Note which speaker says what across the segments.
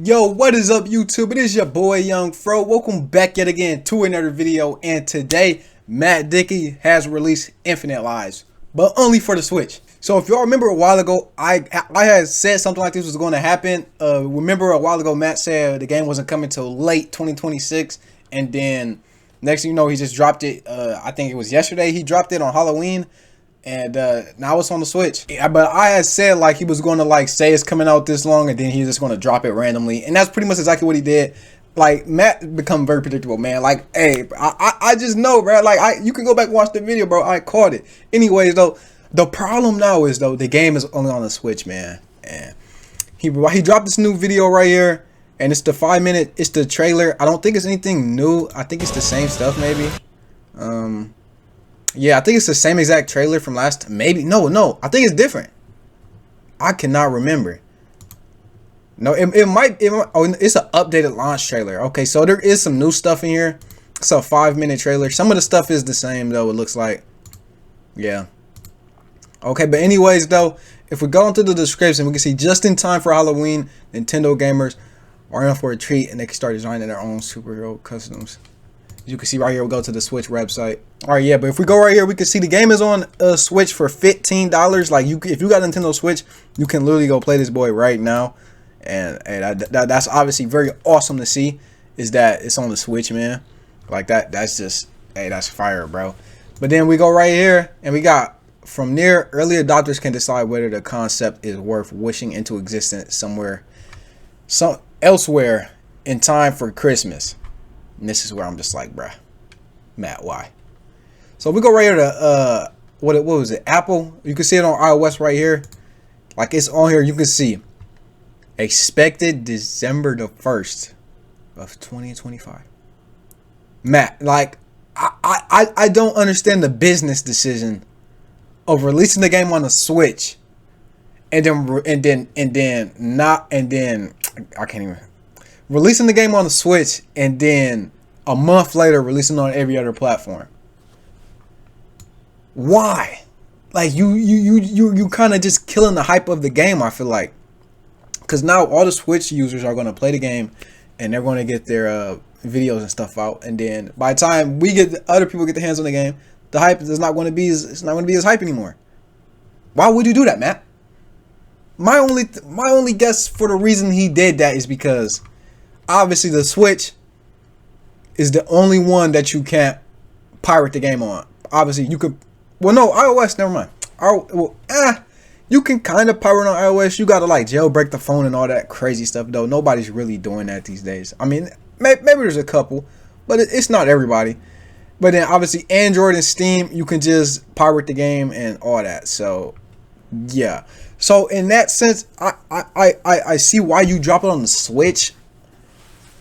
Speaker 1: Yo, what is up YouTube? It is your boy Young Fro. Welcome back yet again to another video, and today Matt Dickey has released Infinite Lives, but only for the Switch. So if y'all remember a while ago, I had said something like this was going to happen. Remember a while ago Matt said the game wasn't coming till late 2026, and then next thing you know he just dropped it. I think it was yesterday he dropped it on Halloween. And now it's on the Switch. Yeah, but I had said like he was going to like say it's coming out this long, and then he's just going to drop it randomly, and that's pretty much exactly what he did. Like Matt become very predictable, man. Like, hey, I just know, bro. Like you can go back and watch the video, bro. I caught it. Anyways, though, the problem now is though the game is only on the Switch, man. And he dropped this new video right here, and it's the 5-minute. It's the trailer. I don't think it's anything new. I think it's the same stuff, maybe. Yeah, I think it's the same exact trailer from last. Maybe no. I think it's different. I cannot remember. No, it might. Oh, it's an updated launch trailer. Okay, so there is some new stuff in here. It's a 5-minute trailer. Some of the stuff is the same though. It looks like. Yeah. Okay, but anyways though, if we go into the description, we can see just in time for Halloween, Nintendo gamers are in for a treat, and they can start designing their own superhero customs. You can see right here, we'll go to the Switch website. All right, yeah, but if we go right here, we can see the game is on Switch for $15. Like, if you got a Nintendo Switch, you can literally go play this boy right now. And that's obviously very awesome to see, is that it's on the Switch, man. Like, that's just, hey, that's fire, bro. But then we go right here, and we got, from there, early adopters can decide whether the concept is worth wishing into existence elsewhere in time for Christmas. And this is where I'm just like, bruh, Matt, why? So we go right here to what was it? Apple. You can see it on iOS right here. Like, it's on here. You can see expected December the 1st of 2025. Matt, like, I don't understand the business decision of releasing the game on the Switch and then I can't even. Releasing the game on the Switch and then a month later releasing on every other platform. Why? Like you kind of just killing the hype of the game, I feel like. Cause now all the Switch users are gonna play the game and they're gonna get their videos and stuff out, and then by the time other people get their hands on the game, the hype is not gonna be as hype anymore. Why would you do that, Matt? My only guess for the reason he did that is because obviously the Switch is the only one that you can't pirate the game on. Obviously you could, well no, iOS, never mind. You can kind of pirate on iOS. You gotta like jailbreak the phone and all that crazy stuff though. Nobody's really doing that these days. I mean, maybe there's a couple, but it's not everybody. But then obviously Android and Steam, you can just pirate the game and all that. So yeah. So in that sense, I see why you drop it on the Switch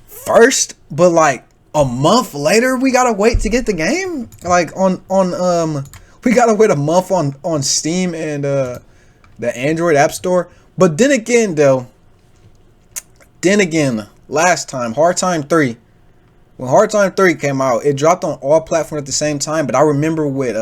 Speaker 1: first, but like a month later we gotta wait to get the game. Like we gotta wait a month on Steam and the Android App Store. But then again last time Hard Time 3, when Hard Time 3 came out, it dropped on all platforms at the same time. But I remember with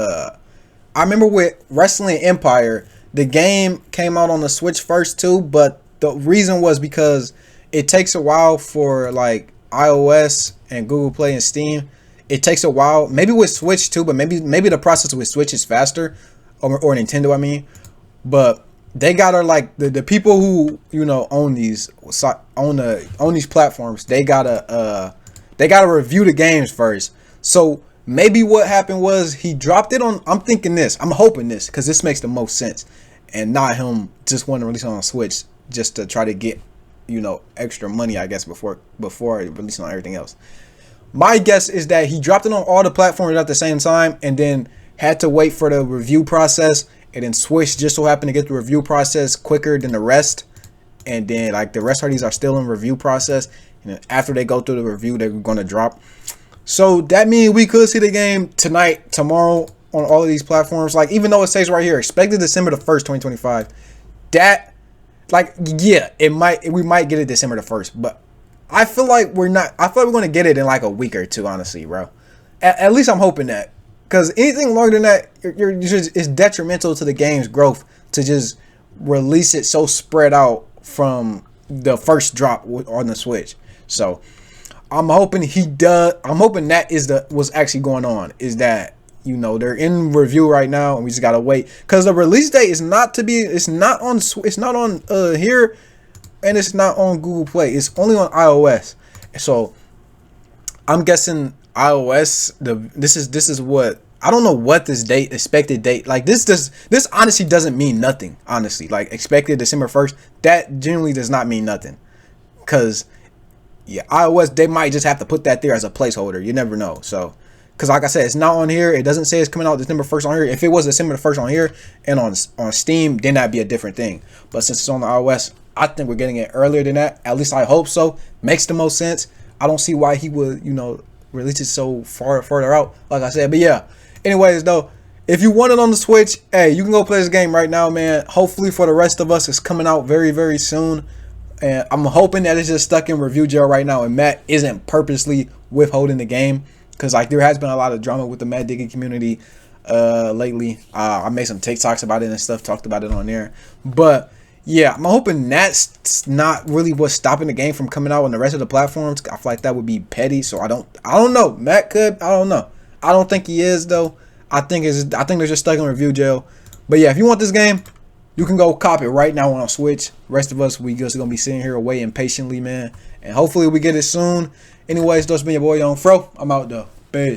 Speaker 1: Wrestling Empire, the game came out on the Switch first too, but the reason was because it takes a while for like iOS and Google Play and Steam. It takes a while, maybe with Switch too, but maybe the process with Switch is faster, or Nintendo, I mean. But they gotta like the people who own these platforms. They gotta review the games first. So maybe what happened was he dropped it on. I'm thinking this. I'm hoping this because this makes the most sense, and not him just wanting to release it on Switch just to try to get extra money, I guess, before releasing on everything else. My guess is that he dropped it on all the platforms at the same time and then had to wait for the review process, and then Switch just so happened to get the review process quicker than the rest, and then like the rest of these are still in review process, and then after they go through the review they're going to drop. So that means we could see the game tonight, tomorrow on all of these platforms. Like, even though it says right here expected December the 1st 2025, that, like, yeah, we might get it December the 1st, but I feel like we're going to get it in like a week or two, honestly, bro. At least I'm hoping that, because anything longer than that, it's detrimental to the game's growth to just release it so spread out from the first drop on the Switch. So I'm hoping he does. I'm hoping that is what's actually going on. Is that, you know, they're in review right now, and we just gotta wait because the release date is not to be. It's not on here, and it's not on Google Play. It's only on iOS. So I'm guessing iOS. This is what, I don't know what this date, expected date. Like this honestly doesn't mean nothing. Honestly, like expected December 1st. That generally does not mean nothing, cause yeah, iOS, they might just have to put that there as a placeholder. You never know. So, because like I said, it's not on here. It doesn't say it's coming out December 1st on here. If it was December 1st on here and on Steam, then that'd be a different thing. But since it's on the iOS, I think we're getting it earlier than that. At least I hope so. Makes the most sense. I don't see why he would, you know, release it so further out, like I said. But yeah, anyways though, if you want it on the Switch, hey, you can go play this game right now, man. Hopefully for the rest of us, it's coming out very, very soon. And I'm hoping that it's just stuck in review jail right now, and Matt isn't purposely withholding the game, because like there has been a lot of drama with the Matt Digging community lately. I made some TikToks about it and stuff, talked about it on there. But yeah, I'm hoping that's not really what's stopping the game from coming out on the rest of the platforms. I feel like that would be petty. So I don't know. Matt could. I don't know. I don't think he is though. I think they're just stuck in review jail. But yeah, if you want this game, you can go cop it right now on Switch. Rest of us, we just gonna be sitting here waiting patiently, man. And hopefully we get it soon. Anyways, that's been your boy Young Fro. I'm out though. Peace.